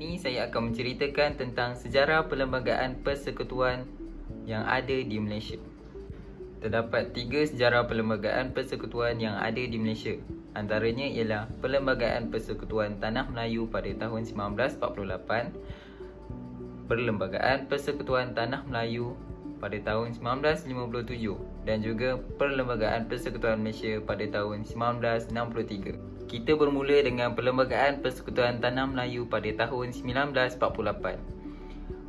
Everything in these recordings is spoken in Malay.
ini saya akan menceritakan tentang sejarah perlembagaan persekutuan yang ada di Malaysia. Terdapat 3 sejarah perlembagaan persekutuan yang ada di Malaysia. Antaranya ialah Perlembagaan Persekutuan Tanah Melayu pada tahun 1948, Perlembagaan Persekutuan Tanah Melayu pada tahun 1957 dan juga Perlembagaan Persekutuan Malaysia pada tahun 1963. Kita bermula dengan Perlembagaan Persekutuan Tanah Melayu pada tahun 1948.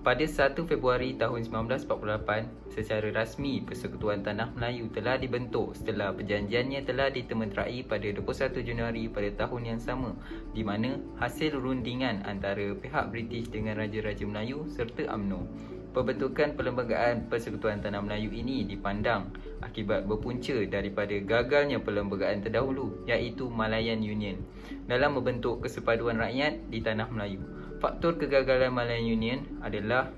Pada 1 Februari tahun 1948, secara rasmi Persekutuan Tanah Melayu telah dibentuk setelah perjanjiannya telah ditemeterai pada 21 Januari pada tahun yang sama, di mana hasil rundingan antara pihak British dengan Raja-Raja Melayu serta UMNO. Pembentukan Perlembagaan Persekutuan Tanah Melayu ini dipandang akibat berpunca daripada gagalnya perlembagaan terdahulu, iaitu Malayan Union, dalam membentuk Kesepaduan Rakyat di Tanah Melayu. Faktor kegagalan Malayan Union adalah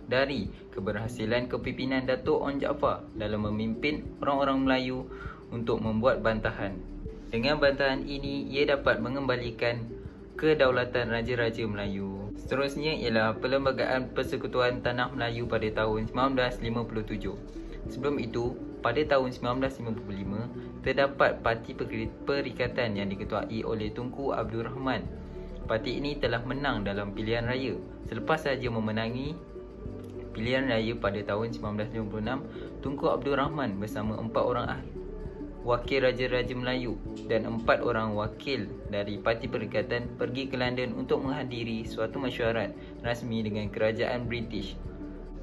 dari keberhasilan kepimpinan Dato' Onn Jaafar dalam memimpin orang-orang Melayu untuk membuat bantahan. Dengan bantahan ini, ia dapat mengembalikan kedaulatan Raja-Raja Melayu. Seterusnya ialah Perlembagaan Persekutuan Tanah Melayu pada tahun 1957. Sebelum itu, pada tahun 1955, terdapat Parti Perikatan yang diketuai oleh Tunku Abdul Rahman. Parti ini telah menang dalam pilihan raya. Selepas sahaja memenangi pilihan raya pada tahun 1956, Tunku Abdul Rahman bersama 4 orang wakil Raja-Raja Melayu dan 4 orang wakil dari Parti Perikatan pergi ke London untuk menghadiri suatu mesyuarat rasmi dengan kerajaan British.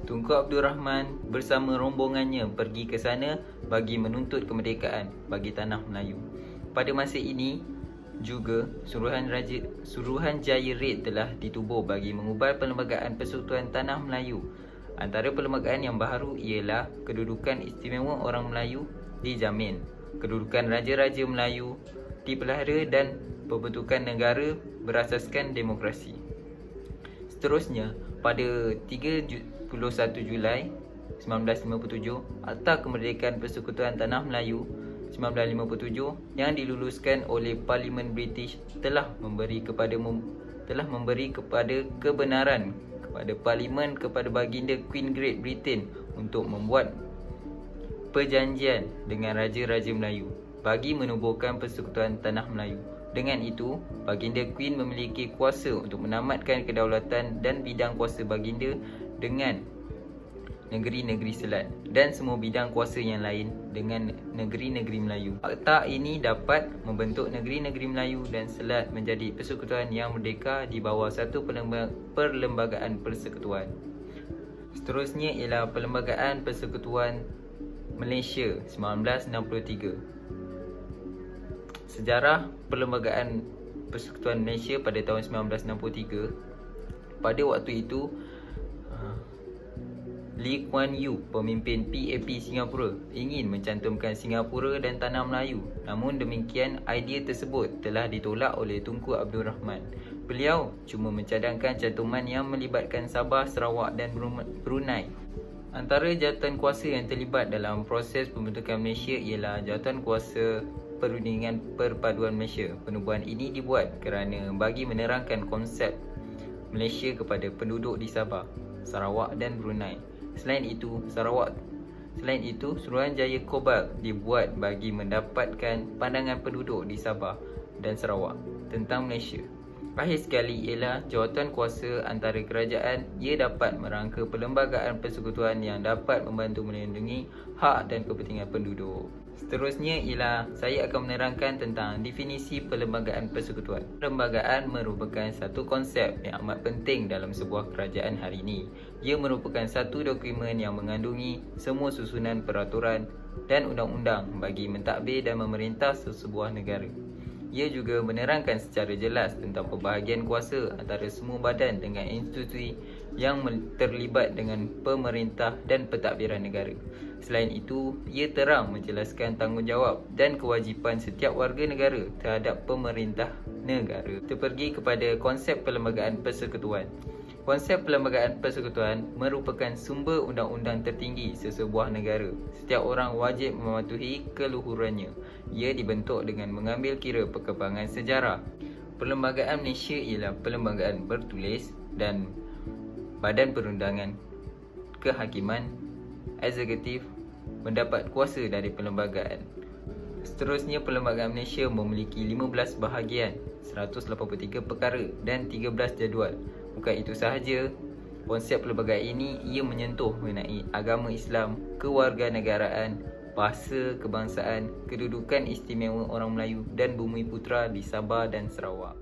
Tunku Abdul Rahman bersama rombongannya pergi ke sana bagi menuntut kemerdekaan bagi tanah Melayu. Pada masa ini juga Suruhanjaya Red telah ditubuh bagi mengubah Perlembagaan Persekutuan Tanah Melayu. Antara perlembagaan yang baru ialah Kedudukan Istimewa Orang Melayu dijamin, Kedudukan Raja-Raja Melayu dipelihara dan pembentukan negara berasaskan demokrasi. Seterusnya, pada 31 Julai 1957, Akta Kemerdekaan Persekutuan Tanah Melayu 1957 yang diluluskan oleh Parlimen British telah memberi kepada kebenaran kepada Parlimen kepada baginda Queen Great Britain untuk membuat perjanjian dengan Raja-Raja Melayu bagi menubuhkan Persekutuan Tanah Melayu. Dengan itu, baginda Queen memiliki kuasa untuk menamatkan kedaulatan dan bidang kuasa baginda dengan negeri-negeri Selat dan semua bidang kuasa yang lain dengan negeri-negeri Melayu. Akta ini dapat membentuk negeri-negeri Melayu dan Selat menjadi persekutuan yang merdeka di bawah satu perlembagaan persekutuan. Seterusnya ialah Perlembagaan Persekutuan Malaysia 1963. Sejarah Perlembagaan Persekutuan Malaysia pada tahun 1963. Pada waktu itu, Lee Kuan Yew, pemimpin PAP Singapura, ingin mencantumkan Singapura dan Tanah Melayu. Namun demikian, idea tersebut telah ditolak oleh Tunku Abdul Rahman. Beliau cuma mencadangkan cantuman yang melibatkan Sabah, Sarawak dan Brunei. Antara jawatan kuasa yang terlibat dalam proses pembentukan Malaysia ialah Jawatan Kuasa Perundingan Perpaduan Malaysia. Penubuhan ini dibuat kerana bagi menerangkan konsep Malaysia kepada penduduk di Sabah, Sarawak dan Brunei. Selain itu, Suruhanjaya Kobalt dibuat bagi mendapatkan pandangan penduduk di Sabah dan Sarawak tentang Malaysia. Akhir sekali ialah jawatan kuasa antara kerajaan. Ia dapat merangka perlembagaan persekutuan yang dapat membantu melindungi hak dan kepentingan penduduk. Seterusnya ialah saya akan menerangkan tentang definisi perlembagaan persekutuan. Perlembagaan merupakan satu konsep yang amat penting dalam sebuah kerajaan hari ini. Ia merupakan satu dokumen yang mengandungi semua susunan peraturan dan undang-undang bagi mentadbir dan memerintah sesebuah negara. Ia juga menerangkan secara jelas tentang pembahagian kuasa antara semua badan dengan institusi yang terlibat dengan pemerintah dan pentadbiran negara. Selain itu, ia terang menjelaskan tanggungjawab dan kewajipan setiap warga negara terhadap pemerintah negara. Kita pergi kepada konsep perlembagaan persekutuan. Konsep perlembagaan persekutuan merupakan sumber undang-undang tertinggi sesebuah negara. Setiap orang wajib mematuhi keluhurannya. Ia dibentuk dengan mengambil kira perkembangan sejarah, Perlembagaan Malaysia ialah perlembagaan bertulis dan badan perundangan, kehakiman, eksekutif mendapat kuasa dari perlembagaan. Seterusnya, Perlembagaan Malaysia memiliki 15 bahagian, 183 perkara dan 13 jadual. Bukan itu sahaja, konsep perlembagaan ini ia menyentuh mengenai agama Islam, kewarganegaraan, bahasa, kebangsaan, kedudukan istimewa orang Melayu dan Bumiputera di Sabah dan Sarawak.